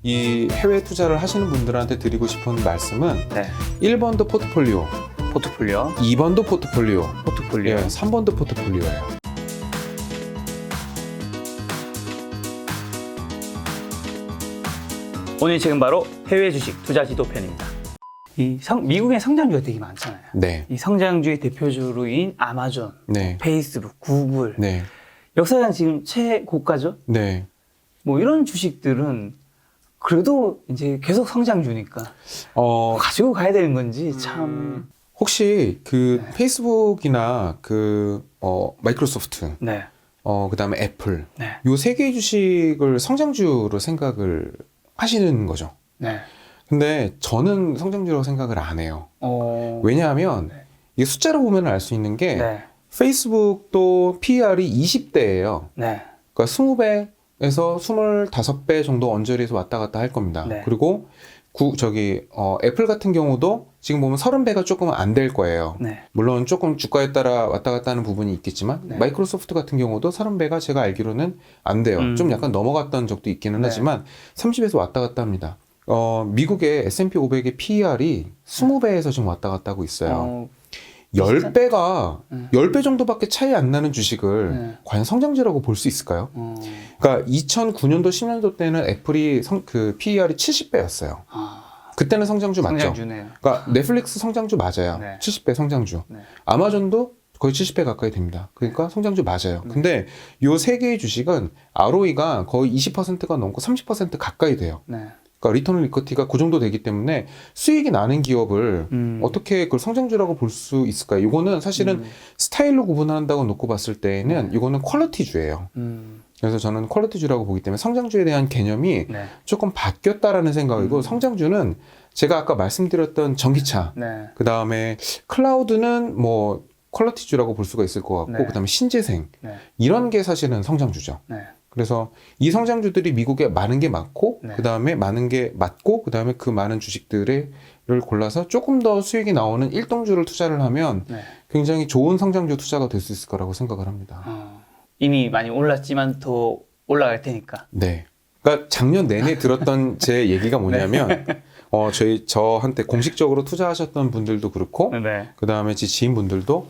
이 해외 투자를 하시는 분들한테 드리고 싶은 말씀은 네. 1번도 포트폴리오, 포트폴리오. 2번도 포트폴리오, 포트폴리오. 예, 3번도 포트폴리오예요. 오늘 지금 바로 해외 주식 투자 지도편입니다. 미국의 성장주가 되게 많잖아요. 네. 이 성장주의 대표주로인 아마존, 네. 페이스북, 구글. 네. 역사상 지금 최고가죠? 네. 뭐 이런 주식들은 그래도 이제 계속 성장주니까 가지고 가야 되는 건지 참. 혹시 그 네. 페이스북이나 그 마이크로소프트, 네. 그다음에 애플, 네. 요 세 개의 주식을 성장주로 생각을 하시는 거죠. 네. 근데 저는 성장주라고 생각을 안 해요. 왜냐하면 네. 이게 숫자로 보면 알 수 있는 게 네. 페이스북도 PER이 20대예요. 네. 그러니까 20배에서 25배 정도 언저리에서 왔다 갔다 할 겁니다. 네. 그리고 애플 같은 경우도 지금 보면 30배가 조금 안 될 거예요. 네. 물론 조금 주가에 따라 왔다 갔다 하는 부분이 있겠지만 네. 마이크로소프트 같은 경우도 30배가 제가 알기로는 안 돼요. 좀 약간 넘어갔던 적도 있기는 네. 하지만 30에서 왔다 갔다 합니다. 미국의 S&P 500의 PER이 20배에서 지금 왔다 갔다 하고 있어요. 10배가 10배 정도밖에 차이 안 나는 주식을 네. 과연 성장주라고 볼 수 있을까요? 그러니까 2009년도 10년도 때는 애플이 그 PER이 70배였어요. 그때는 성장주 맞죠? 성장주네요. 그러니까 넷플릭스 성장주 맞아요. 네. 70배 성장주. 네. 아마존도 거의 70배 가까이 됩니다. 그러니까 성장주 맞아요. 근데 요 세 개의 주식은 ROE가 거의 20%가 넘고 30% 가까이 돼요. 네. 그러니까 리턴 온 이쿼티가 그 정도 되기 때문에 수익이 나는 기업을 어떻게 그걸 성장주라고 볼 수 있을까요? 이거는 사실은 스타일로 구분한다고 놓고 봤을 때에는 이거는 퀄리티주예요. 그래서 저는 퀄리티주라고 보기 때문에 성장주에 대한 개념이 네. 조금 바뀌었다라는 생각이고 성장주는 제가 아까 말씀드렸던 전기차, 네. 그 다음에 클라우드는 뭐 퀄리티주라고 볼 수가 있을 것 같고 네. 그 다음에 신재생 네. 이런 게 사실은 성장주죠. 네. 그래서 이 성장주들이 미국에 많은 게 많고 네. 그 다음에 많은 게 맞고 그 다음에 그 많은 주식들을 골라서 조금 더 수익이 나오는 일동주를 투자를 하면 네. 굉장히 좋은 성장주 투자가 될 수 있을 거라고 생각을 합니다. 이미 많이 올랐지만 더 올라갈 테니까. 네. 그러니까 작년 내내 들었던 제 얘기가 뭐냐면 저한테 공식적으로 투자하셨던 분들도 그렇고 네. 그 다음에 제 지인분들도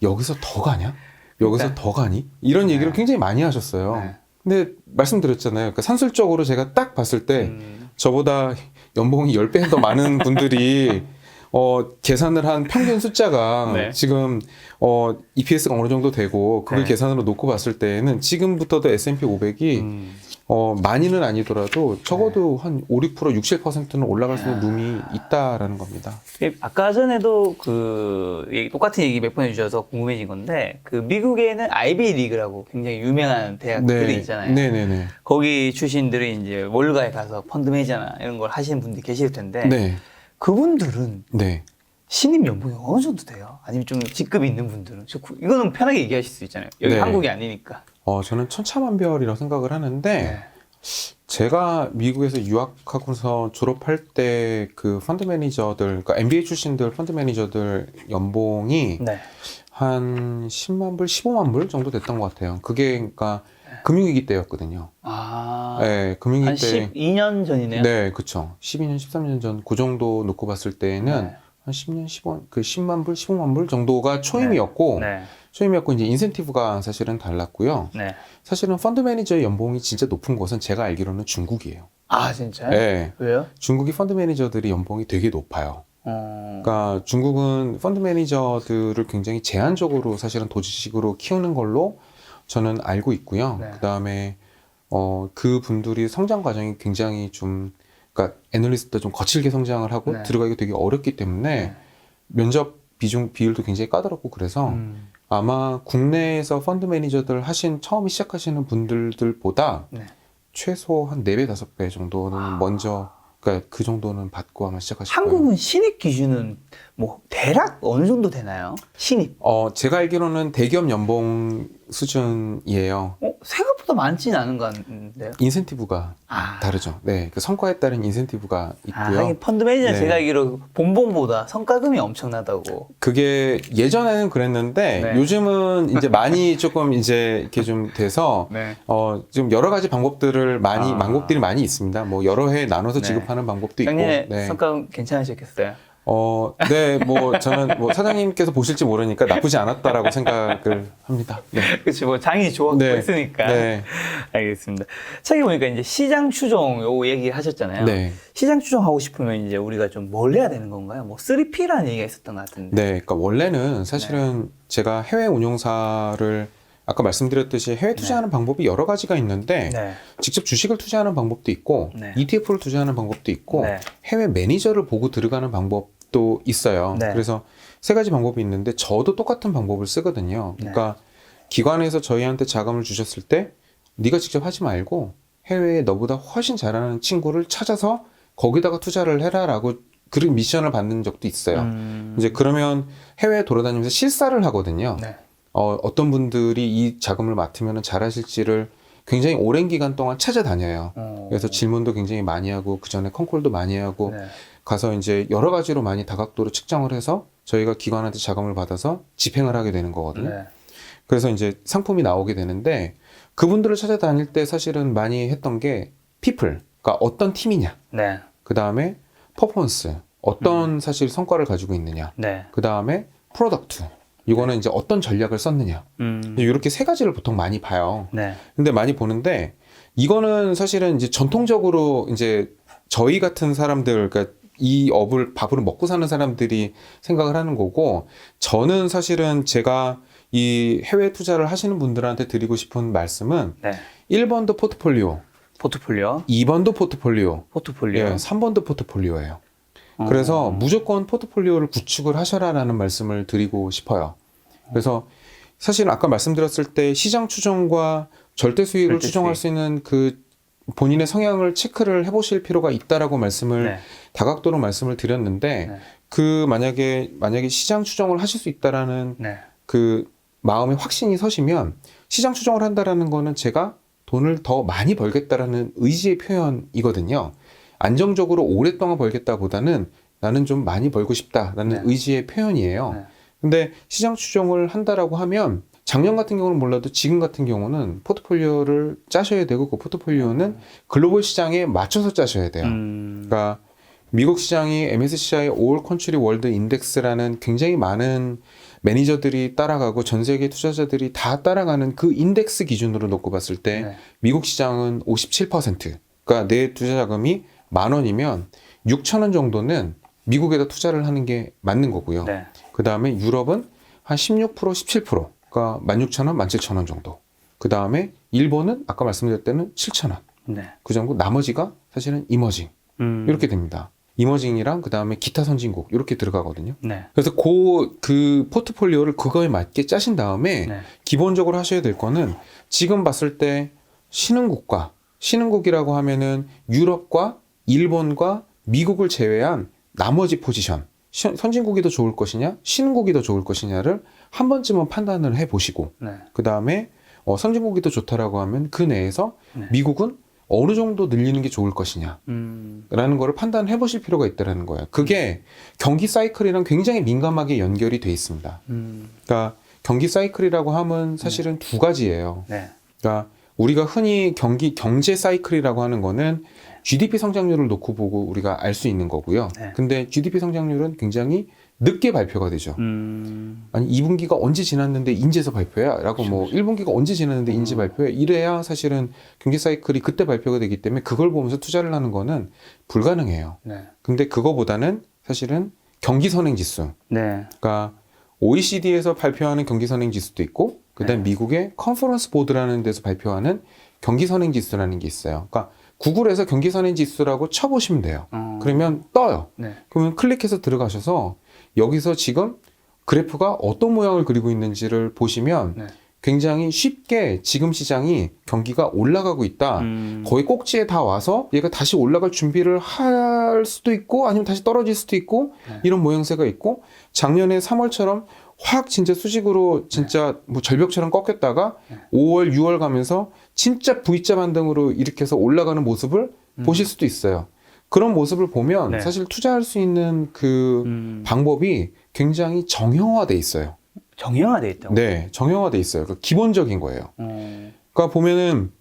여기서 더 가냐? 여기서 네. 더 가니? 이런 얘기를 굉장히 많이 하셨어요. 네. 근데 말씀드렸잖아요. 그러니까 산술적으로 제가 딱 봤을 때 저보다 연봉이 10배 더 많은 분들이 계산을 한 평균 숫자가 네. 지금 EPS가 어느 정도 되고 그걸 네. 계산으로 놓고 봤을 때에는 지금부터도 S&P 500이 많이는 아니더라도 적어도 한 5, 6%, 6, 7%는 올라갈 수 있는 룸이 있다라는 겁니다. 아까 전에도 똑같은 얘기 몇 번 해주셔서 궁금해진 건데, 미국에는 아이비 리그라고 굉장히 유명한 대학들이 있잖아요. 네네네. 거기 출신들이 이제 월가에 가서 펀드 매니저나 이런 걸 하시는 분들이 계실 텐데, 네. 그분들은 네. 신입 연봉이 어느 정도 돼요? 아니면 좀 직급이 있는 분들은? 이거는 편하게 얘기하실 수 있잖아요. 여기 네. 한국이 아니니까. 저는 천차만별이라고 생각을 하는데, 네. 제가 미국에서 유학하고서 졸업할 때 그 펀드 매니저들, 그러니까 MBA 출신들 펀드 매니저들 연봉이 네. 한 10만 불, 15만 불 정도 됐던 것 같아요. 그게 그러니까 금융위기 때였거든요. 네, 금융위기 한 때. 12년 전이네요. 네, 그쵸. 12년, 13년 전 그 정도 놓고 봤을 때에는 네. 한 10년, 10만 불, 15만 불 정도가 초임이었고, 네. 초임이었고 이제 인센티브가 사실은 달랐고요. 네. 사실은 펀드 매니저의 연봉이 진짜 높은 곳은 제가 알기로는 중국이에요. 아, 진짜요? 네. 왜요? 중국이 펀드 매니저들이 연봉이 되게 높아요. 그러니까 중국은 펀드 매니저들을 굉장히 제한적으로 사실은 도지식으로 키우는 걸로 저는 알고 있고요. 네. 그다음에 그 분들이 성장 과정이 굉장히 좀 그러니까 애널리스트도 좀 거칠게 성장을 하고 네. 들어가기 되게 어렵기 때문에 네. 면접 비율도 굉장히 까다롭고 그래서 아마 국내에서 펀드 매니저들 처음 시작하시는 분들보다 네. 최소 한 4배, 5배 정도는 먼저, 그러니까 그 정도는 받고 아마 시작하실 거예요. 한국은 신입 기준은 뭐 대략 어느 정도 되나요? 신입. 제가 알기로는 대기업 연봉 수준이에요. 생각보다 많지는 않은 것 같은데요. 인센티브가 아. 다르죠. 네, 그 성과에 따른 인센티브가 있고요. 하긴 펀드 매니저 네. 제가 알기로 본봉보다 성과금이 엄청나다고. 그게 예전에는 그랬는데 네. 요즘은 이제 많이 조금 이제 이렇게 좀 돼서 네. 좀 여러 가지 방법들을 방법들이 많이 있습니다. 뭐 여러 해 나눠서 네. 지급하는 방법도 있고. 작년에 네. 성과금 괜찮으셨겠어요? 네, 뭐 저는 뭐 사장님께서 보실지 모르니까 나쁘지 않았다라고 생각을 합니다. 네. 그치, 뭐 장이 좋았고 네. 했으니까. 네. 알겠습니다. 책에 보니까 이제 시장 추종 요 얘기 하셨잖아요. 네. 시장 추종하고 싶으면 이제 우리가 좀 뭘 해야 되는 건가요? 뭐 3P라는 얘기가 있었던 것 같은데. 네, 그러니까 원래는 사실은 제가 해외 운용사를 아까 말씀드렸듯이 해외 투자하는 방법이 여러 가지가 있는데 네. 직접 주식을 투자하는 방법도 있고 네. ETF를 투자하는 방법도 있고 네. 해외 매니저를 보고 들어가는 방법도 있어요. 네. 그래서 세 가지 방법이 있는데 저도 똑같은 방법을 쓰거든요. 그러니까 기관에서 저희한테 자금을 주셨을 때 네가 직접 하지 말고 해외에 너보다 훨씬 잘하는 친구를 찾아서 거기다가 투자를 해라라고 그런 미션을 받는 적도 있어요. 이제 그러면 해외에 돌아다니면서 실사를 하거든요. 네. 어떤 분들이 이 자금을 맡으면 잘하실지를 굉장히 오랜 기간 동안 찾아다녀요. 그래서 질문도 굉장히 많이 하고 그 전에 컨콜도 많이 하고 네. 가서 이제 여러 가지로 많이 다각도로 측정을 해서 저희가 기관한테 자금을 받아서 집행을 하게 되는 거거든요. 네. 그래서 이제 상품이 나오게 되는데 그분들을 찾아다닐 때 사실은 많이 했던 게 people, 그러니까 어떤 팀이냐, 네. 그 다음에 퍼포먼스, 어떤 사실 성과를 가지고 있느냐, 네. 그 다음에 프로덕트, 이거는 이제 어떤 전략을 썼느냐, 이렇게 세 가지를 보통 많이 봐요. 네. 근데 많이 보는데 이거는 사실은 이제 전통적으로 이제 저희 같은 사람들, 그러니까 이 업을 밥으로 먹고 사는 사람들이 생각을 하는 거고, 저는 사실은 제가 이 해외 투자를 하시는 분들한테 드리고 싶은 말씀은 네. 1번도 포트폴리오, 포트폴리오. 2번도 포트폴리오, 포트폴리오. 예, 3번도 포트폴리오예요. 그래서 무조건 포트폴리오를 구축을 하셔라라는 말씀을 드리고 싶어요. 그래서 사실 아까 말씀드렸을 때 시장 추정과 절대 수익을 절대 추정할 수익. 수 있는 그 본인의 성향을 체크를 해보실 필요가 있다라고 말씀을 네. 다각도로 말씀을 드렸는데 네. 그 만약에 시장 추정을 하실 수 있다라는 네. 그 마음에 확신이 서시면 시장 추정을 한다라는 거는 제가 돈을 더 많이 벌겠다라는 의지의 표현이거든요. 안정적으로 오랫동안 벌겠다보다는 나는 좀 많이 벌고 싶다라는 네. 의지의 표현이에요. 네. 근데 시장 추정을 한다라고 하면 작년 같은 경우는 몰라도 지금 같은 경우는 포트폴리오를 짜셔야 되고 그 포트폴리오는 글로벌 시장에 맞춰서 짜셔야 돼요. 그러니까 미국 시장이 MSCI All Country World Index라는 굉장히 많은 매니저들이 따라가고 전 세계 투자자들이 다 따라가는 그 인덱스 기준으로 놓고 봤을 때 네. 미국 시장은 57%, 그러니까 내 투자 자금이 10,000원이면 6,000원 정도는 미국에다 투자를 하는 게 맞는 거고요. 네. 그 다음에 유럽은 한 16%, 17%, 그러니까 16,000원, 17,000원 정도. 그 다음에 일본은 아까 말씀드렸을 때는 7,000원. 네. 그 정도. 나머지가 사실은 이머징. 이렇게 됩니다. 이머징이랑 그 다음에 기타 선진국 이렇게 들어가거든요. 네. 그래서 그 포트폴리오를 그거에 맞게 짜신 다음에 네. 기본적으로 하셔야 될 거는 지금 봤을 때 신흥국이라고 하면은 유럽과 일본과 미국을 제외한 나머지 포지션, 선진국이 더 좋을 것이냐, 신흥국이 더 좋을 것이냐를 한 번쯤은 판단을 해보시고, 네. 그 다음에 선진국이 더 좋다라고 하면 그 내에서 네. 미국은 어느 정도 늘리는 게 좋을 것이냐, 라는 거를 판단해 보실 필요가 있다는 거예요. 그게 경기 사이클이랑 굉장히 민감하게 연결이 돼 있습니다. 그러니까 경기 사이클이라고 하면 사실은 두 가지예요. 네. 그러니까 우리가 흔히 경제 사이클이라고 하는 거는 GDP 성장률을 놓고 보고 우리가 알 수 있는 거고요. 네. 근데 GDP 성장률은 굉장히 늦게 발표가 되죠. 아니 2분기가 언제 지났는데 인제서 발표야? 라고 뭐 1분기가 언제 지났는데 인제 발표야? 이래야 사실은 경제 사이클이 그때 발표가 되기 때문에 그걸 보면서 투자를 하는 거는 불가능해요. 네. 근데 그거보다는 사실은 경기 선행 지수. 네. 그러니까 OECD에서 발표하는 경기 선행 지수도 있고 그다음 미국의 컨퍼런스 보드라는 데서 발표하는 경기 선행 지수라는 게 있어요. 그러니까 구글에서 경기 선행 지수라고 쳐보시면 돼요. 그러면 떠요. 네. 그러면 클릭해서 들어가셔서 여기서 지금 그래프가 어떤 모양을 그리고 있는지를 보시면 네. 굉장히 쉽게 지금 시장이 경기가 올라가고 있다. 거의 꼭지에 다 와서 얘가 다시 올라갈 준비를 할 수도 있고 아니면 다시 떨어질 수도 있고 네. 이런 모양새가 있고 작년에 3월처럼 확 진짜 수직으로 진짜 뭐 절벽처럼 꺾였다가 5월, 6월 가면서 진짜 V자 반등으로 일으켜서 올라가는 모습을 보실 수도 있어요. 그런 모습을 보면 네. 사실 투자할 수 있는 그 방법이 굉장히 정형화돼 있어요. 정형화돼 있다고. 네, 정형화돼 있어요. 그 기본적인 거예요. 그러니까 보면은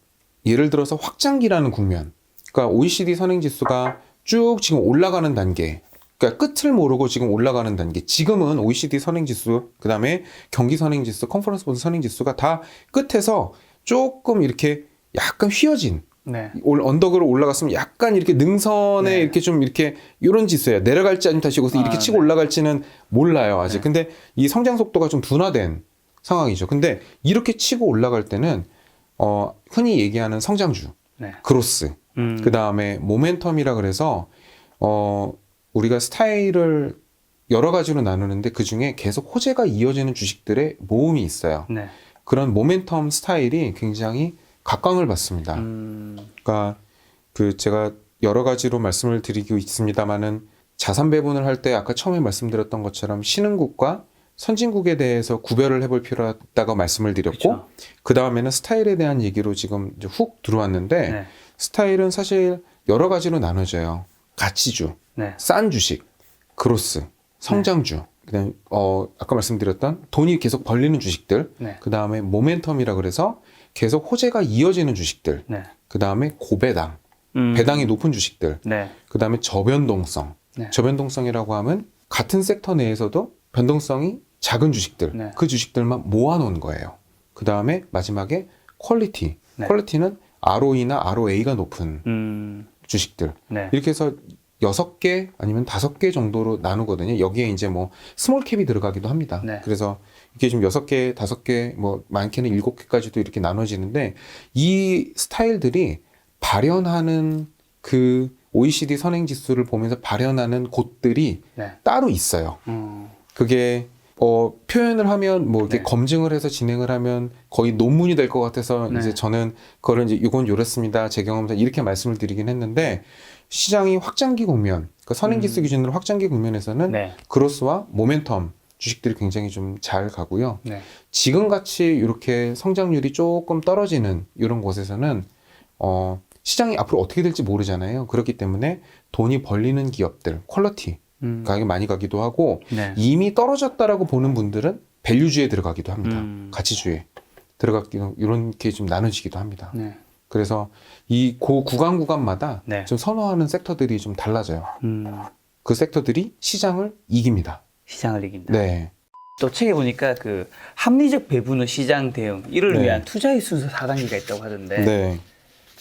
예를 들어서 확장기라는 국면. 그러니까 OECD 선행지수가 쭉 지금 올라가는 단계. 그러니까 끝을 모르고 지금 올라가는 단계. 지금은 OECD 선행지수, 그 다음에 경기 선행지수, 컨퍼런스 보드 선행지수가 다 끝에서 조금 이렇게 약간 휘어진 네. 언덕으로 올라갔으면 약간 이렇게 능선에 네. 이렇게 좀 이렇게 이런 지수예요. 내려갈지 아니면 다시 여기서 이렇게 치고 네. 올라갈지는 몰라요, 아직. 네. 근데 이 성장 속도가 좀 둔화된 상황이죠. 근데 이렇게 치고 올라갈 때는 흔히 얘기하는 성장주, 네. 그로스, 그 다음에 모멘텀이라 그래서 우리가 스타일을 여러 가지로 나누는데 그 중에 계속 호재가 이어지는 주식들의 모음이 있어요. 네. 그런 모멘텀 스타일이 굉장히 각광을 받습니다. 그러니까 그 제가 여러 가지로 말씀을 드리고 있습니다만은 자산 배분을 할 때 아까 처음에 말씀드렸던 것처럼 신흥국과 선진국에 대해서 구별을 해볼 필요가 있다고 말씀을 드렸고 그쵸. 그 다음에는 스타일에 대한 얘기로 지금 이제 훅 들어왔는데 네. 스타일은 사실 여러 가지로 나눠져요. 가치주, 네. 싼 주식, 그로스, 성장주, 그다음 아까 말씀드렸던 돈이 계속 벌리는 주식들, 네. 그 다음에 모멘텀이라 그래서 계속 호재가 이어지는 주식들, 네. 그 다음에 고배당, 배당이 높은 주식들, 네. 그 다음에 저변동성. 네. 저변동성이라고 하면 같은 섹터 내에서도 변동성이 작은 주식들, 네. 그 주식들만 모아놓은 거예요. 그 다음에 마지막에 퀄리티. 네. 퀄리티는 ROE나 ROA가 높은 주식들. 네. 이렇게 해서 6개 아니면 5개 정도로 나누거든요. 여기에 이제 뭐 스몰캡이 들어가기도 합니다. 네. 그래서 이게 좀 6개, 5개, 뭐 많게는 7개까지도 이렇게 나눠지는데 이 스타일들이 발현하는 그 OECD 선행지수를 보면서 발현하는 곳들이 네. 따로 있어요. 그게 표현을 하면 뭐 이렇게 네. 검증을 해서 진행을 하면 거의 논문이 될 것 같아서 네. 이제 저는 그거를 이제 이건 요렇습니다. 제 경험상 이렇게 말씀을 드리긴 했는데 시장이 확장기 국면, 그러니까 선행지수 기준으로 확장기 국면에서는 네. 그로스와 모멘텀 주식들이 굉장히 좀 잘 가고요. 네. 지금 같이 이렇게 성장률이 조금 떨어지는 이런 곳에서는 시장이 앞으로 어떻게 될지 모르잖아요. 그렇기 때문에 돈이 벌리는 기업들, 퀄리티 가격이 많이 가기도 하고 네. 이미 떨어졌다라고 보는 분들은 밸류주에 들어가기도 합니다. 가치주에 들어가기도 이렇게 좀 나눠지기도 합니다. 네. 그래서 이 구간마다 네. 좀 선호하는 섹터들이 좀 달라져요. 그 섹터들이 시장을 이깁니다. 시장을 이긴다. 네. 또 책에 보니까 그 합리적 배분 후 시장 대응 이를 네. 위한 투자의 순서 4단계가 있다고 하던데 네.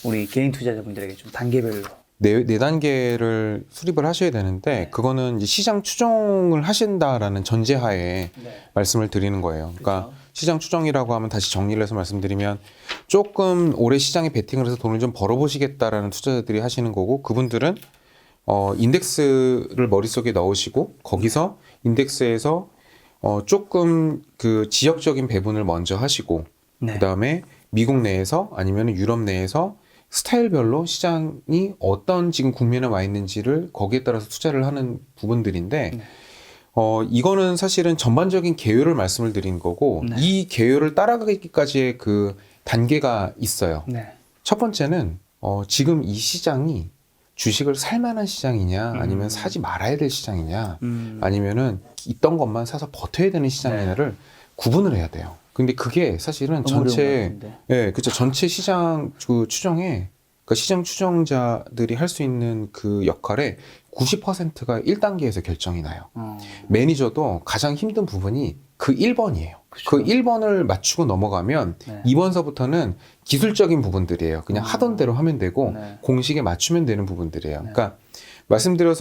우리 개인 투자자분들에게 좀 단계별로 네 단계를 수립을 하셔야 되는데 그거는 이제 시장 추정을 하신다라는 전제하에 말씀을 드리는 거예요. 그러니까 그렇죠. 시장 추정이라고 하면 다시 정리를 해서 말씀드리면 조금 올해 시장에 베팅을 해서 돈을 좀 벌어보시겠다라는 투자자들이 하시는 거고 그분들은 인덱스를 머릿속에 넣으시고 거기서 인덱스에서 조금 그 지역적인 배분을 먼저 하시고 네. 그다음에 미국 내에서 아니면 유럽 내에서 스타일별로 시장이 어떤 지금 국면에 와 있는지를 거기에 따라서 투자를 하는 부분들인데 네. 이거는 사실은 전반적인 개요를 말씀을 드린 거고 네. 이 개요를 따라가기까지의 그 단계가 있어요. 네. 첫 번째는 지금 이 시장이 주식을 살 만한 시장이냐 아니면 사지 말아야 될 시장이냐 아니면은 있던 것만 사서 버텨야 되는 시장이냐를 구분을 해야 돼요. 근데 그게 사실은 전체 그렇죠. 전체 시장 그 추정에 그러니까 시장 추정자들이 할 수 있는 그 역할의 90%가 1단계에서 결정이 나요. 매니저도 가장 힘든 부분이 그 1번이에요. 그쵸. 그 1번을 맞추고 넘어가면 네. 2번서부터는 기술적인 부분들이에요. 그냥 하던 대로 하면 되고 네. 공식에 맞추면 되는 부분들이에요. 네. 그러니까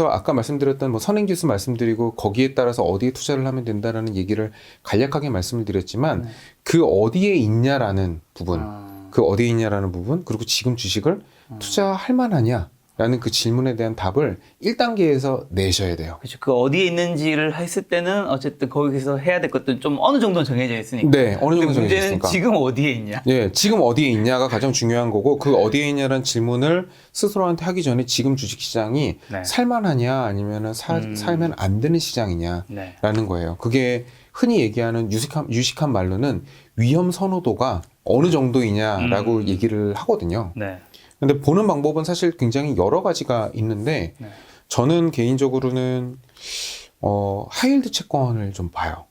아까 말씀드렸던 뭐 선행지수 말씀드리고 거기에 따라서 어디에 투자를 하면 된다라는 얘기를 간략하게 말씀을 드렸지만 네. 그 어디에 있냐라는 부분, 아. 그 어디에 있냐라는 부분, 그리고 지금 주식을 투자할 만하냐라는 그 질문에 대한 답을 1단계에서 내셔야 돼요. 그렇죠. 그 어디에 있는지를 했을 때는 어쨌든 거기서 해야 될 것들은 좀 어느 정도는 정해져 있으니까. 네, 어느 정도 근데 문제는 정해졌으니까. 지금 어디에 있냐. 예, 지금 어디에 있냐가 가장 중요한 거고 그 어디에 있냐라는 질문을 스스로한테 하기 전에 지금 주식시장이 네. 살만하냐 아니면은 살면 안 되는 시장이냐라는 네. 거예요. 그게 흔히 얘기하는 유식한 말로는 위험 선호도가 어느 정도이냐라고 얘기를 하거든요. 네. 근데 보는 방법은 사실 굉장히 여러 가지가 있는데 네. 저는 개인적으로는 하이힐드 채권을 좀 봐요.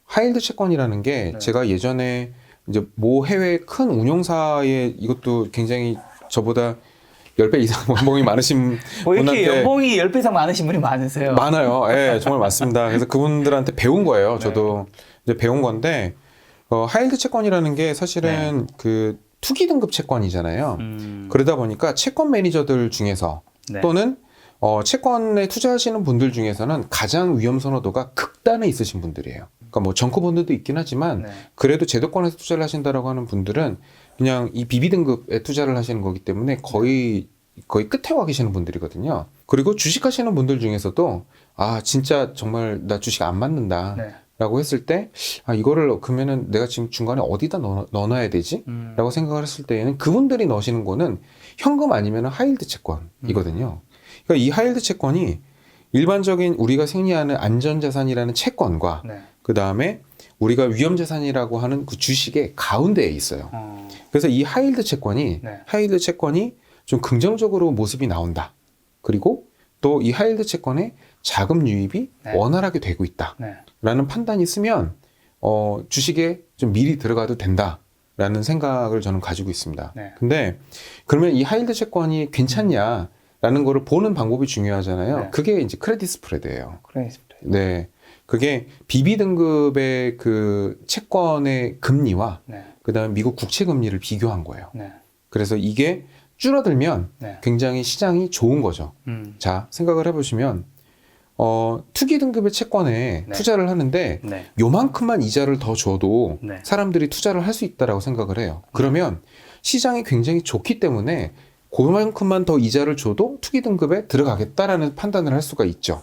하이힐드 채권이라는 게 네. 제가 예전에 이제 모 해외 큰 운용사에 이것도 굉장히 저보다 10배 이상 연봉이 많으신 뭐 이렇게 분한테 연봉이 10배 이상 많으신 분이 많으세요? 많아요. 예, 정말 많습니다. 그래서 그분들한테 배운 거예요. 저도 이제 배운 건데 하이힐드 채권이라는 게 사실은 그 투기 등급 채권이잖아요. 그러다 보니까 채권 매니저들 중에서 네. 또는 채권에 투자하시는 분들 중에서는 가장 위험 선호도가 극단에 있으신 분들이에요. 그러니까 뭐 정크본드도 있긴 하지만 네. 그래도 제도권에서 투자를 하신다라고 하는 분들은 그냥 이 BB 등급에 투자를 하시는 거기 때문에 거의 끝에 와 계시는 분들이거든요. 그리고 주식하시는 분들 중에서도 진짜 정말 나 주식 안 맞는다. 네. 라고 했을 때, 이거를 그러면은 내가 지금 중간에 어디다 넣어놔야 되지? 라고 생각을 했을 때에는 그분들이 넣으시는 거는 현금 아니면 하이힐드 채권이거든요. 그러니까 이 하이힐드 채권이 일반적인 우리가 생리하는 안전자산이라는 채권과 네. 그 다음에 우리가 위험자산이라고 하는 그 주식의 가운데에 있어요. 그래서 이 하이힐드 채권이 좀 긍정적으로 모습이 나온다. 그리고 또 이 하이힐드 채권의 자금 유입이 원활하게 되고 있다. 라는 판단이 있으면 주식에 좀 미리 들어가도 된다라는 생각을 저는 가지고 있습니다. 근데 그러면 이 하이힐드 채권이 괜찮냐라는 거를 보는 방법이 중요하잖아요. 그게 이제 크레딧 스프레드예요. 네. 그게 BB 등급의 그 채권의 금리와 그다음에 미국 국채 금리를 비교한 거예요. 그래서 이게 줄어들면 굉장히 시장이 좋은 거죠. 자, 생각을 해보시면 투기 등급의 채권에 투자를 하는데 요만큼만 이자를 더 줘도 사람들이 투자를 할 수 있다라고 생각을 해요. 그러면 시장이 굉장히 좋기 때문에 그만큼만 더 이자를 줘도 투기 등급에 들어가겠다라는 판단을 할 수가 있죠.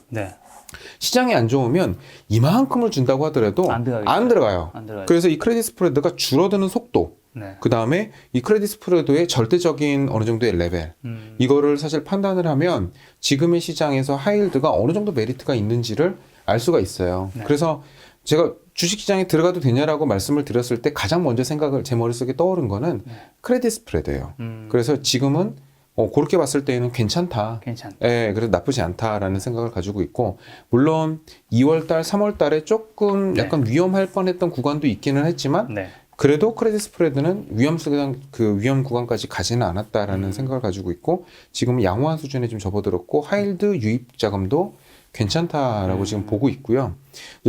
시장이 안 좋으면 이만큼을 준다고 하더라도 안 들어가요. 그래서 이 크레딧 스프레드가 줄어드는 속도, 그 다음에 이 크레딧 스프레드의 절대적인 어느 정도의 레벨, 이거를 사실 판단을 하면 지금의 시장에서 하이힐드가 어느 정도 메리트가 있는지를 알 수가 있어요. 그래서 제가 주식시장에 들어가도 되냐라고 말씀을 드렸을 때 가장 먼저 제 머릿속에 떠오른 거는 크레딧 스프레드예요. 그래서 지금은 그렇게 봤을 때는 괜찮다. 예, 그래서 나쁘지 않다라는 생각을 가지고 있고, 물론 2월달, 3월달에 조금 약간 위험할 뻔했던 구간도 있기는 했지만, 그래도 크레딧 스프레드는 위험 구간까지 가지는 않았다라는 생각을 가지고 있고, 지금은 양호한 수준에 좀 접어들었고, 하이힐드 유입 자금도 괜찮다라고 지금 보고 있고요.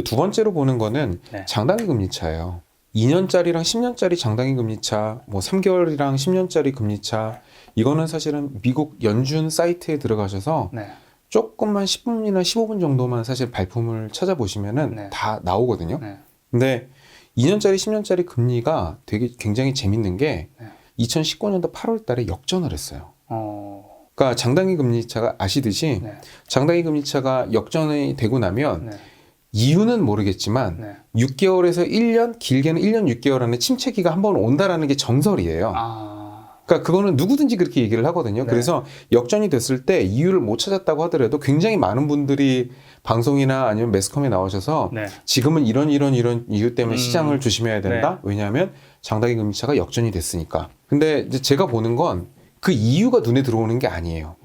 두 번째로 보는 거는 장단기 금리차예요. 2년짜리랑 10년짜리 장단기 금리차, 뭐 3개월이랑 10년짜리 금리차, 이거는 사실은 미국 연준 사이트에 들어가셔서 조금만 10분이나 15분 정도만 사실 발품을 찾아보시면은 다 나오거든요. 근데 2년짜리, 10년짜리 금리가 굉장히 재밌는 게 2019년도 8월 달에 역전을 했어요. 그러니까 장단기 금리차가 아시듯이 장단기 금리차가 역전이 되고 나면 이유는 모르겠지만 6개월에서 1년, 길게는 1년 6개월 안에 침체기가 한번 온다라는 게 정설이에요. 그러니까 그거는 누구든지 그렇게 얘기를 하거든요. 그래서 역전이 됐을 때 이유를 못 찾았다고 하더라도 굉장히 많은 분들이 방송이나 아니면 매스컴에 나오셔서 지금은 이런 이유 때문에 시장을 조심해야 된다. 왜냐하면 장단기 금리차가 역전이 됐으니까. 근데 이제 제가 보는 건 그 이유가 눈에 들어오는 게 아니에요.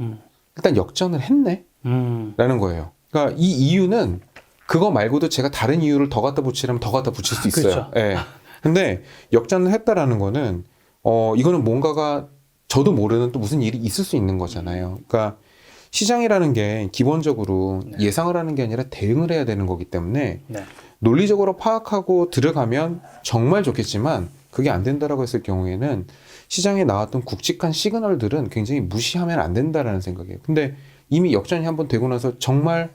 일단 역전을 했네? 라는 거예요. 그러니까 이 이유는 그거 말고도 제가 다른 이유를 더 갖다 붙이려면 더 갖다 붙일 수 있어요. 예. 근데 역전을 했다라는 거는 이거는 뭔가가 저도 모르는 또 무슨 일이 있을 수 있는 거잖아요. 그러니까 시장이라는 게 기본적으로 예상을 하는 게 아니라 대응을 해야 되는 거기 때문에 논리적으로 파악하고 들어가면 정말 좋겠지만 그게 안 된다라고 했을 경우에는 시장에 나왔던 굵직한 시그널들은 굉장히 무시하면 안 된다라는 생각이에요. 근데 이미 역전이 한번 되고 나서 정말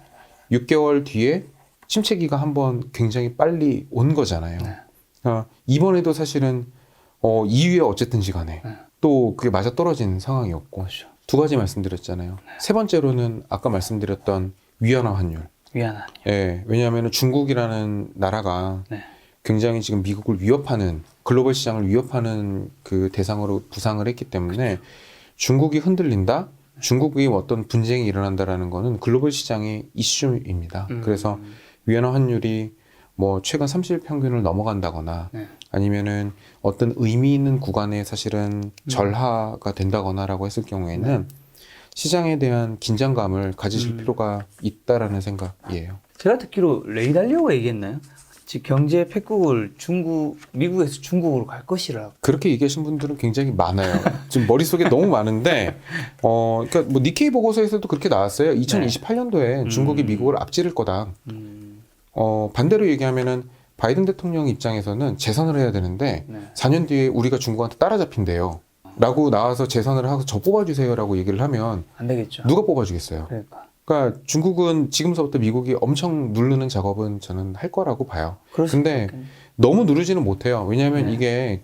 6개월 뒤에 침체기가 한번 굉장히 빨리 온 거잖아요. 이번에도 사실은 이후에 어쨌든지 간에 또 그게 맞아 떨어진 상황이었고 두 가지 말씀드렸잖아요. 세 번째로는 아까 말씀드렸던 위안화 환율. 예, 왜냐하면 중국이라는 나라가 굉장히 지금 미국을 위협하는 글로벌 시장을 위협하는 그 대상으로 부상을 했기 때문에 중국이 흔들린다. 중국이 어떤 분쟁이 일어난다라는 거는 글로벌 시장의 이슈입니다. 그래서 위안화 환율이 뭐 최근 30일 평균을 넘어간다거나 네. 아니면은 어떤 의미 있는 구간에 사실은 절하가 된다거나라고 했을 경우에는 시장에 대한 긴장감을 가지실 필요가 있다라는 생각이에요. 제가 듣기로 레이 달리오가 얘기했나요? 즉 경제 패국을 미국에서 중국으로 갈 것이라고. 그렇게 얘기하신 분들은 굉장히 많아요. 지금 머릿속에 너무 많은데, 그러니까 뭐 니케이 보고서에서도 그렇게 나왔어요. 2028년도에 중국이 미국을 앞지를 거다. 반대로 얘기하면은 바이든 대통령 입장에서는 재선을 해야 되는데, 4년 뒤에 우리가 중국한테 따라잡힌대요. 라고 나와서 재선을 하고 저 뽑아주세요라고 얘기를 하면 안 되겠죠. 누가 뽑아주겠어요? 그러니까 중국은 지금서부터 미국이 엄청 누르는 작업은 저는 할 거라고 봐요. 그럴 수도 근데 있겠네. 너무 누르지는 못해요. 왜냐하면 네. 이게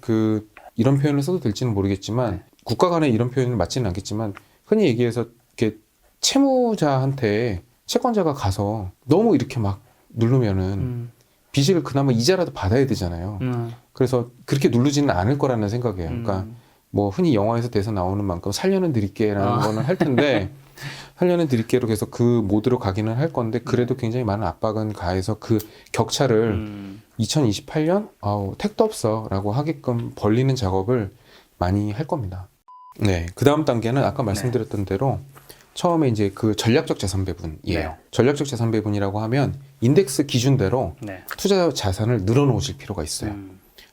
이런 표현을 써도 될지는 모르겠지만 국가 간에 이런 표현은 맞지는 않겠지만 흔히 얘기해서 이렇게 채무자한테 채권자가 가서 너무 이렇게 막 누르면은 빚을 그나마 이자라도 받아야 되잖아요. 그래서 그렇게 누르지는 않을 거라는 생각이에요. 그러니까 뭐 흔히 영화에서 대사 나오는 만큼 살려는 드릴게라는 거는 할 텐데 살려는 드릴게로 계속 그 모드로 가기는 할 건데 그래도 굉장히 많은 압박은 가해서 그 격차를 2028년 택도 없어라고 하게끔 벌리는 작업을 많이 할 겁니다. 네, 그 다음 단계는 아까 말씀드렸던 대로 처음에 이제 그 전략적 자산 배분이에요. 네. 전략적 자산 배분이라고 하면 인덱스 기준대로 네. 투자 자산을 늘어놓으실 필요가 있어요.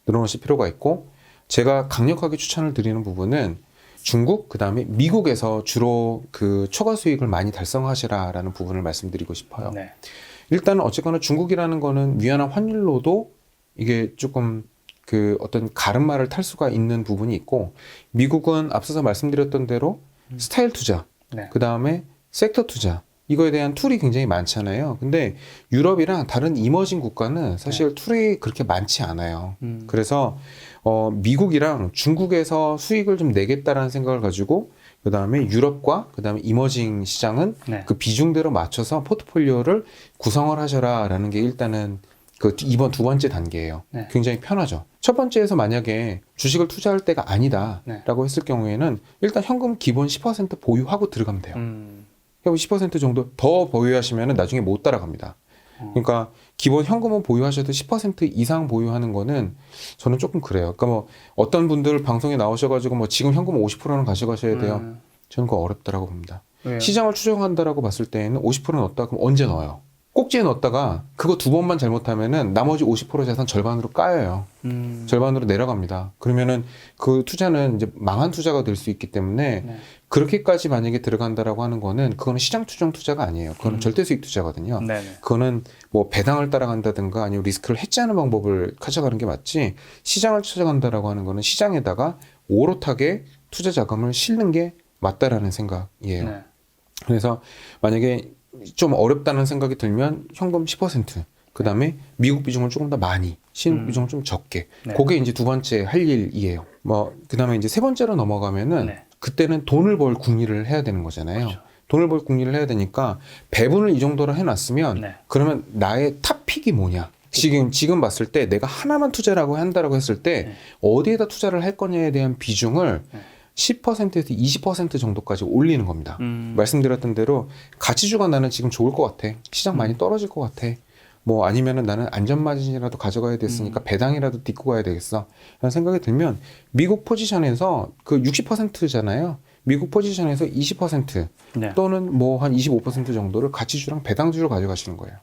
늘어놓으실 필요가 있고 제가 강력하게 추천을 드리는 부분은 중국, 그 다음에 미국에서 주로 그 초과 수익을 많이 달성하시라라는 부분을 말씀드리고 싶어요. 네. 일단은 어쨌거나 중국이라는 거는 위안화 환율로도 이게 조금 그 어떤 가름말을 탈 수가 있는 부분이 있고 미국은 앞서서 말씀드렸던 대로 스타일 투자, 네. 그 다음에 섹터 투자 이거에 대한 툴이 굉장히 많잖아요. 근데 유럽이랑 다른 이머징 국가는 사실 툴이 그렇게 많지 않아요. 그래서 미국이랑 중국에서 수익을 좀 내겠다라는 생각을 가지고 그 다음에 유럽과 그 다음에 이머징 시장은 그 비중대로 맞춰서 포트폴리오를 구성을 하셔라라는 게 일단은 그 이번 두 번째 단계예요. 굉장히 편하죠. 첫 번째에서 만약에 주식을 투자할 때가 아니다라고 했을 경우에는 일단 현금 기본 10% 보유하고 들어가면 돼요. 현금 10% 정도 더 보유하시면 나중에 못 따라갑니다. 그러니까 기본 현금은 보유하셔도 10% 이상 보유하는 거는 저는 조금 그래요. 그러니까 뭐 어떤 분들 방송에 나오셔가지고 뭐 지금 현금 50%는 가져가셔야 돼요. 저는 그거 어렵다라고 봅니다. 왜요? 시장을 추정한다라고 봤을 때에는 50% 넣었다 그럼 언제 넣어요? 꼭지에 넣었다가 그거 두 번만 잘못하면은 나머지 50% 자산 절반으로 까여요. 절반으로 내려갑니다. 그러면은 그 투자는 이제 망한 투자가 될 수 있기 때문에 그렇게까지 만약에 들어간다라고 하는 거는 그거는 시장 추정 투자가 아니에요. 그거는 절대 수익 투자거든요. 그거는 뭐 배당을 따라간다든가 아니면 리스크를 해지하는 방법을 가져가는 게 맞지 시장을 찾아간다라고 하는 거는 시장에다가 오롯하게 투자 자금을 실는 게 맞다라는 생각이에요. 그래서 만약에 좀 어렵다는 생각이 들면 현금 10%, 그 다음에 미국 비중을 조금 더 많이, 신흥 비중을 좀 적게. 그게 이제 두 번째 할 일이에요. 뭐, 그 다음에 이제 세 번째로 넘어가면은 그때는 돈을 벌 궁리를 해야 되는 거잖아요. 그렇죠. 돈을 벌 궁리를 해야 되니까 배분을 이 정도로 해놨으면 그러면 나의 탑픽이 뭐냐? 지금 봤을 때 내가 하나만 투자라고 한다라고 했을 때 어디에다 투자를 할 거냐에 대한 비중을 10%에서 20% 정도까지 올리는 겁니다. 말씀드렸던 대로 가치주가 나는 지금 좋을 것 같아. 시장 많이 떨어질 것 같아. 뭐 아니면은 나는 안전마진이라도 가져가야 됐으니까 배당이라도 딛고 가야 되겠어. 라는 생각이 들면 미국 포지션에서 그 60%잖아요. 미국 포지션에서 20% 또는 뭐 한 25% 정도를 가치주랑 배당주로 가져가시는 거예요.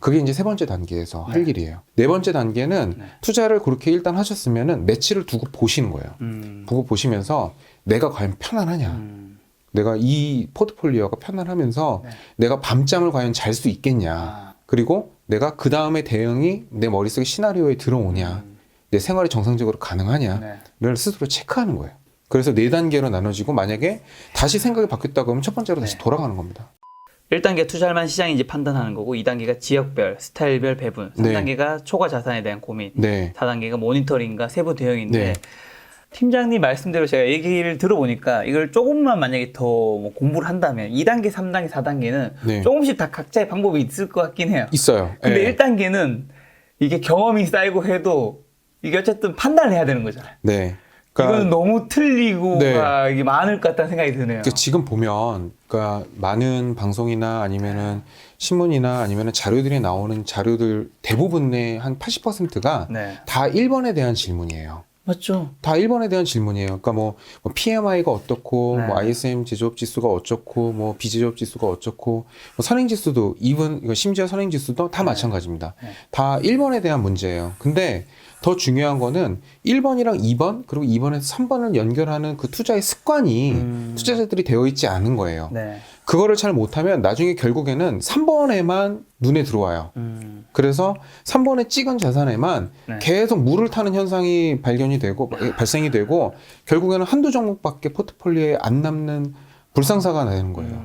그게 이제 세 번째 단계에서 할 일이에요. 네 번째 단계는 투자를 그렇게 일단 하셨으면은 매치를 두고 보시는 거예요. 두고 보시면서 내가 과연 편안하냐. 내가 이 포트폴리오가 편안하면서 내가 밤잠을 과연 잘 수 있겠냐. 그리고 내가 그 다음에 대응이 내 머릿속에 시나리오에 들어오냐. 내 생활이 정상적으로 가능하냐를 스스로 체크하는 거예요. 그래서 네 단계로 나눠지고 만약에 다시 생각이 바뀌었다고 하면 첫 번째로 다시 돌아가는 겁니다. 1단계 투자할 만한 시장인지 판단하는 거고 2단계가 지역별, 스타일별 배분 3단계가 초과 자산에 대한 고민 4단계가 모니터링과 세부 대응인데 팀장님 말씀대로 제가 얘기를 들어보니까 이걸 조금만 만약에 더 뭐 공부를 한다면 2단계, 3단계, 4단계는 조금씩 다 각자의 방법이 있을 것 같긴 해요. 있어요. 근데 1단계는 이게 경험이 쌓이고 해도 이게 어쨌든 판단을 해야 되는 거잖아요. 그러니까 이건 너무 틀리고 네. 이게 많을 것 같다는 생각이 드네요. 그러니까 지금 보면 그러니까 많은 방송이나 아니면은 신문이나 아니면은 자료들이 나오는 자료들 대부분의 한 80%가 네. 다 1번에 대한 질문이에요. 맞죠. 다 1번에 대한 질문이에요. 그러니까 뭐 PMI가 어떻고, 네. 뭐 ISM 제조업 지수가 어쩌고, 뭐 비제조업 지수가 어쩌고, 뭐 선행 지수도 심지어 선행 지수도 다 마찬가지입니다. 네. 다 1번에 대한 문제예요. 근데 더 중요한 거는 1번이랑 2번 그리고 2번에서 3번을 연결하는 그 투자의 습관이 투자자들이 되어 있지 않은 거예요. 네. 그거를 잘 못하면 나중에 결국에는 3번에만 눈에 들어와요. 그래서 3번에 찍은 자산에만 네. 계속 물을 타는 현상이 발생이 되고 결국에는 한두 종목밖에 포트폴리오에 안 남는 불상사가 나는 거예요.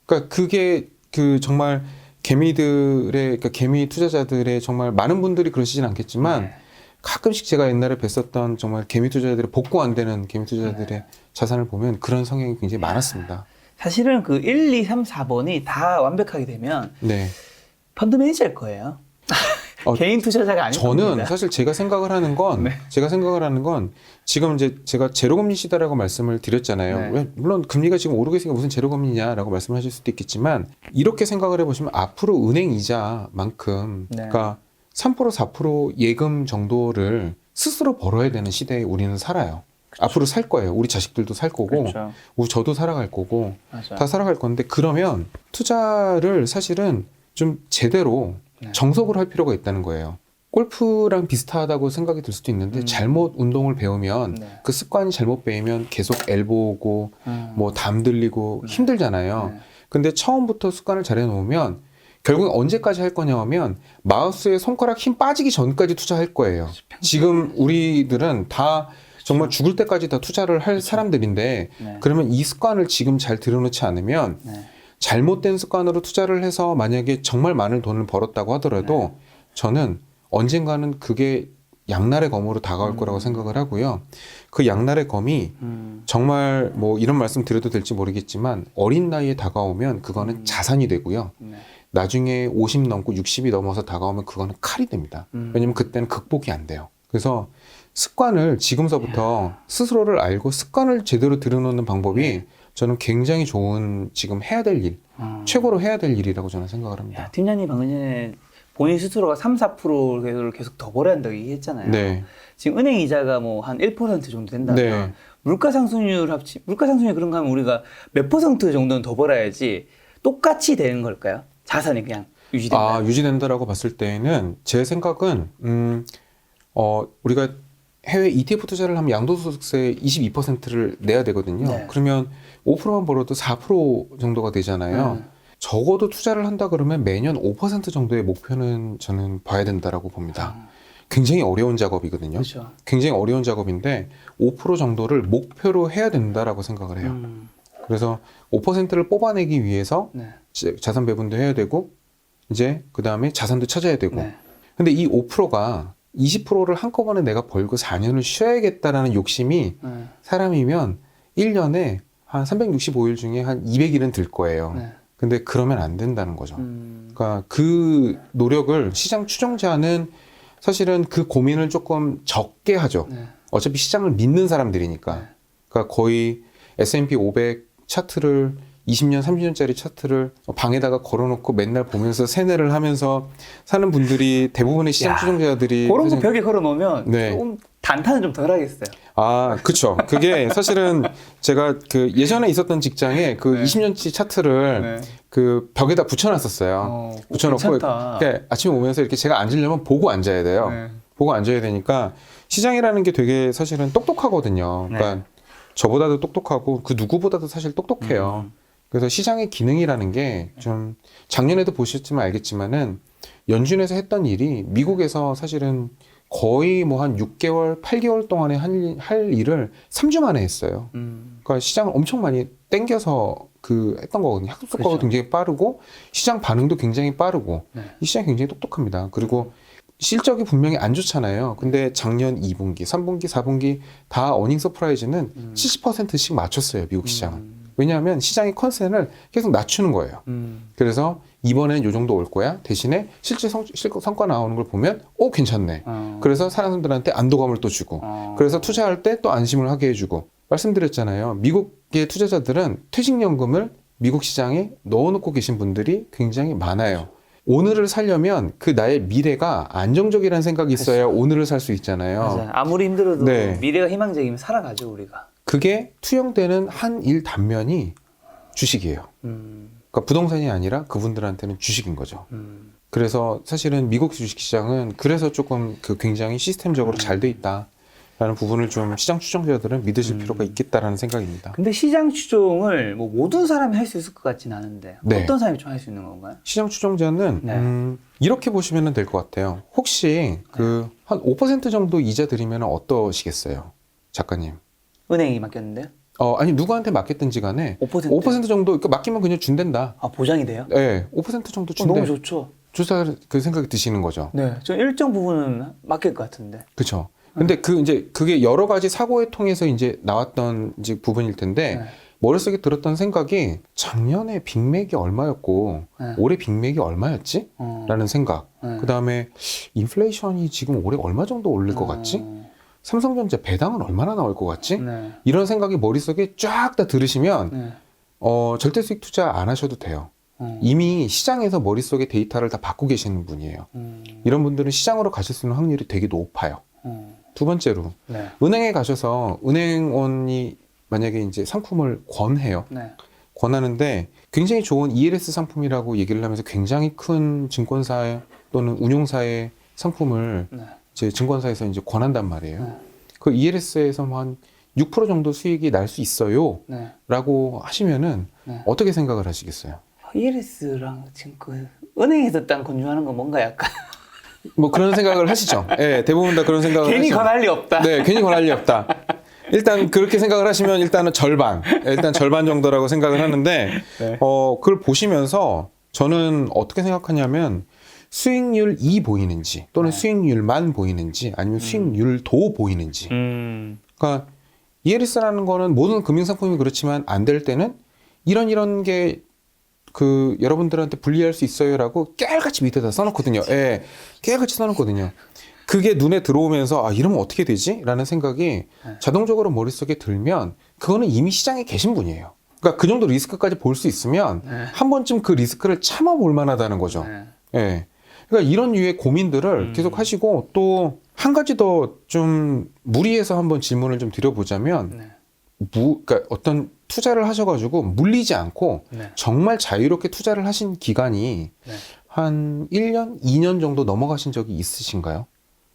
그러니까 그게 그 정말 그러니까 개미 투자자들의 정말 많은 분들이 그러시진 않겠지만 네. 가끔씩 제가 옛날에 뵀었던 정말 개미 투자자들의 복구 안 되는 개미 투자자들의 자산을 보면 그런 성향이 굉장히 많았습니다. 사실은 그 1, 2, 3, 4번이 다 완벽하게 되면 네. 펀드 매니저일 거예요. 개인 투자자가 아닐 저는 겁니다. 사실 제가 생각을 하는 건 지금 이제 제가 제로금리 시대라고 말씀을 드렸잖아요. 네. 물론 금리가 지금 오르고 있으니까 무슨 제로금리냐라고 말씀하실 수도 있겠지만 이렇게 생각을 해보시면 앞으로 은행 이자만큼 네. 그러니까 3% 4% 예금 정도를 스스로 벌어야 되는 시대에 우리는 살아요. 앞으로 살 거예요. 우리 자식들도 살 거고, 그렇죠. 저도 살아갈 거고, 맞아요. 다 살아갈 건데 그러면 투자를 사실은 좀 제대로 네. 정석으로 할 필요가 있다는 거예요. 골프랑 비슷하다고 생각이 들 수도 있는데 잘못 운동을 배우면 네. 그 습관이 잘못 배우면 계속 엘보고 뭐 담 들리고 힘들잖아요. 네. 근데 처음부터 습관을 잘 해놓으면 결국 언제까지 할 거냐 하면 마우스에 손가락 힘 빠지기 전까지 투자할 거예요. 지금 우리들은 다 정말 죽을 때까지 다 투자를 할 사람들인데 네. 그러면 이 습관을 지금 잘 들여놓지 않으면 네. 잘못된 습관으로 투자를 해서 만약에 정말 많은 돈을 벌었다고 하더라도 저는 언젠가는 그게 양날의 검으로 다가올 거라고 생각을 하고요. 그 양날의 검이 정말 뭐 이런 말씀 드려도 될지 모르겠지만 어린 나이에 다가오면 그거는 자산이 되고요. 네. 나중에 50 넘고 60이 넘어서 다가오면 그거는 칼이 됩니다. 왜냐면 그때는 극복이 안 돼요. 그래서 습관을 지금서부터 스스로를 알고 습관을 제대로 들여놓는 방법이 저는 굉장히 좋은 지금 해야 될 일, 최고로 해야 될 일이라고 저는 생각을 합니다. 야, 팀장님 방금 전에 본인 스스로가 3, 4%를 계속 더 벌어야 한다고 얘기했잖아요. 네. 지금 은행 이자가 뭐 한 1% 정도 된다면 네. 물가상승률 그런 거 하면 우리가 몇 %, 정도는 더 벌어야지 똑같이 되는 걸까요? 자산이 그냥 유지된다. 유지된다라고 봤을 때는 제 생각은 우리가 해외 ETF 투자를 하면 양도소득세 22%를 내야 되거든요. 네. 그러면 5%만 벌어도 4% 정도가 되잖아요. 적어도 투자를 한다 그러면 매년 5% 정도의 목표는 저는 봐야 된다라고 봅니다. 굉장히 어려운 작업이거든요. 그렇죠. 굉장히 어려운 작업인데 5% 정도를 목표로 해야 된다라고 생각을 해요. 그래서 5%를 뽑아내기 위해서 네. 자산 배분도 해야 되고 이제 그 다음에 자산도 찾아야 되고. 네. 근데 이 5%가 20%를 한꺼번에 내가 벌고 4년을 쉬어야겠다라는 욕심이 사람이면 1년에 한 365일 중에 한 200일은 들 거예요. 네. 근데 그러면 안 된다는 거죠. 그러니까 그 노력을 시장 추종자는 사실은 그 고민을 조금 적게 하죠. 네. 어차피 시장을 믿는 사람들이니까. 네. 그러니까 거의 S&P 500 차트를 20년, 30년짜리 차트를 방에다가 걸어놓고 맨날 보면서 세뇌를 하면서 사는 분들이 대부분의 시장 추종자들이 그런 거 사실- 벽에 걸어놓으면 네. 조금 단타는 좀 덜 하겠어요. 그쵸. 그게 사실은 제가 그 예전에 있었던 직장에 그 네. 20년치 차트를 네. 그 벽에다 붙여놨었어요. 붙여놓고 괜찮다. 이렇게 아침에 오면서 이렇게 제가 앉으려면 보고 앉아야 돼요. 네. 보고 앉아야 되니까 시장이라는 게 되게 사실은 똑똑하거든요. 그러니까 네. 저보다도 똑똑하고 그 누구보다도 사실 똑똑해요. 그래서 시장의 기능이라는 게 좀 작년에도 보셨지만 알겠지만은 연준에서 했던 일이 미국에서 사실은 거의 뭐 한 6개월, 8개월 동안에 할 일을 3주 만에 했어요. 그러니까 시장을 엄청 많이 땡겨서 했던 거거든요. 학습 속도가 그렇죠. 굉장히 빠르고 시장 반응도 굉장히 빠르고 네. 이 시장이 굉장히 똑똑합니다. 그리고 실적이 분명히 안 좋잖아요. 근데 작년 2분기, 3분기, 4분기 다 어닝 서프라이즈는 70%씩 맞췄어요. 미국 시장은. 왜냐하면 시장의 컨센을 계속 낮추는 거예요. 그래서 이번엔 요 정도 올 거야. 대신에 실제 성과 나오는 걸 보면 괜찮네. 그래서 사람들한테 안도감을 또 주고 그래서 투자할 때 또 안심을 하게 해주고 말씀드렸잖아요. 미국의 투자자들은 퇴직연금을 미국 시장에 넣어놓고 계신 분들이 굉장히 많아요. 오늘을 살려면 그 나의 미래가 안정적이라는 생각이 있어야 그렇죠. 오늘을 살 수 있잖아요. 맞아요. 아무리 힘들어도 네. 미래가 희망적이면 살아가죠 우리가. 그게 투영되는 한 일 단면이 주식이에요. 그러니까 부동산이 아니라 그분들한테는 주식인 거죠. 그래서 사실은 미국 주식시장은 그래서 조금 굉장히 시스템적으로 잘 돼 있다라는 부분을 좀 시장 추종자들은 믿으실 필요가 있겠다라는 생각입니다. 근데 시장 추종을 뭐 모든 사람이 할 수 있을 것 같지는 않은데 네. 어떤 사람이 좀 할 수 있는 건가요? 시장 추종자는 네. 이렇게 보시면 될 것 같아요. 혹시 한 5% 정도 이자 드리면 어떠시겠어요? 작가님. 은행이 맡겼는데요? 아니 누구한테 맡겼든지 간에 5%? 5% 정도 그러니까 맡기면 그냥 준댄다. 아 보장이 돼요? 네, 5% 정도 준대. 너무 좋죠. 주사 그 생각이 드시는 거죠. 네, 저 일정 부분은 맡길 것 같은데. 그렇죠. 근데 이제 그게 여러 가지 사고에 통해서 이제 나왔던 이제 부분일 텐데 네. 머릿속에 들었던 생각이 작년에 빅맥이 얼마였고 네. 올해 빅맥이 얼마였지? 라는 생각. 네. 그다음에 인플레이션이 지금 올해 얼마 정도 오를 것 같지? 삼성전자 배당은 얼마나 나올 것 같지? 네. 이런 생각이 머릿속에 쫙 다 들으시면 네. 절대 수익 투자 안 하셔도 돼요. 이미 시장에서 머릿속에 데이터를 다 받고 계시는 분이에요. 이런 분들은 시장으로 가실 수 있는 확률이 되게 높아요. 두 번째로 네. 은행에 가셔서 은행원이 만약에 이제 상품을 권해요. 네. 권하는데 굉장히 좋은 ELS 상품이라고 얘기를 하면서 굉장히 큰 증권사 또는 운용사의 상품을 네. 이제 증권사에서 이제 권한단 말이에요. 네. 그 ELS에서 한 6% 정도 수익이 날 수 있어요. 네. 라고 하시면은 네. 어떻게 생각을 하시겠어요? ELS랑 지금 그 은행에서 딴 건조하는 건 뭔가 약간 뭐 그런 생각을 하시죠. 예, 대부분 다 그런 생각을 괜히 하시죠. 권할 리 없다. 네, 괜히 권할 리 없다. 일단 그렇게 생각을 하시면 일단은 일단 절반 정도라고 생각을 하는데 네. 그걸 보시면서 저는 어떻게 생각하냐면 수익률이 보이는지 또는 네. 수익률만 보이는지 아니면 수익률도 보이는지. 그러니까 ELS라는 거는 모든 금융상품이 그렇지만 안 될 때는 이런 게 여러분들한테 불리할 수 있어요라고 깨알같이 밑에다 써놓거든요. 예, 깨알같이 써놓거든요. 그게 눈에 들어오면서 이러면 어떻게 되지? 라는 생각이 자동적으로 머릿속에 들면 그거는 이미 시장에 계신 분이에요. 그러니까 그 정도 리스크까지 볼 수 있으면 한 번쯤 그 리스크를 참아볼 만하다는 거죠. 예. 그러니까 이런 류의 고민들을 계속 하시고 또 한 가지 더 좀 무리해서 한번 질문을 좀 드려보자면 그러니까 어떤 투자를 하셔가지고 물리지 않고 정말 자유롭게 투자를 하신 기간이 한 1년, 2년 정도 넘어가신 적이 있으신가요?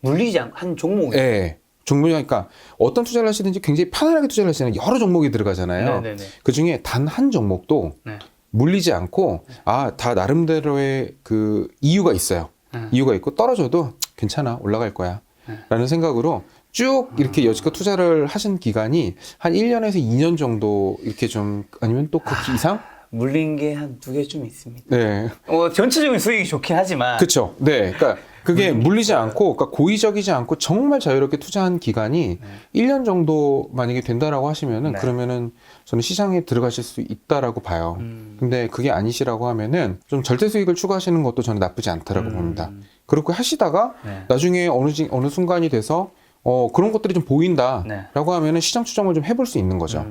물리지 않고 한 종목이. 네. 종목이 그러니까 어떤 투자를 하시든지 굉장히 편안하게 투자를 하시는 여러 종목이 들어가잖아요. 네네네. 그 중에 단 한 종목도 네. 물리지 않고 다 나름대로의 그 이유가 있어요. 이유가 있고 떨어져도 괜찮아 올라갈 거야 라는 생각으로 쭉 이렇게 여지껏 투자를 하신 기간이 한 1년에서 2년 정도 이렇게 좀 아니면 또 그 이상? 물린 게 한 2개쯤 있습니다. 네. 전체적인 수익이 좋긴 하지만. 그렇죠. 네. 그러니까 그게 물리지 않고, 그러니까 고의적이지 않고 정말 자유롭게 투자한 기간이 1년 정도 만약에 된다라고 하시면은 그러면은 저는 시장에 들어가실 수 있다라고 봐요. 근데 그게 아니시라고 하면은 좀 절대 수익을 추구하시는 것도 저는 나쁘지 않다라고 봅니다. 그렇게 하시다가 나중에 어느 순간이 돼서 그런 것들이 좀 보인다라고 하면은 시장 추정을 좀 해볼 수 있는 거죠.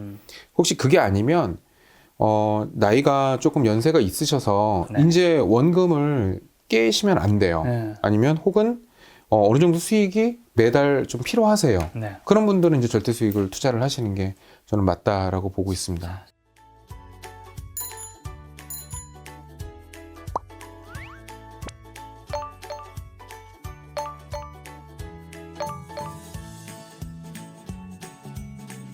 혹시 그게 아니면 나이가 조금 연세가 있으셔서 이제 원금을 깨시면 안 돼요. 아니면 혹은 어느 정도 수익이 매달 좀 필요하세요. 그런 분들은 이제 절대 수익을 투자를 하시는 게 저는 맞다라고 보고 있습니다.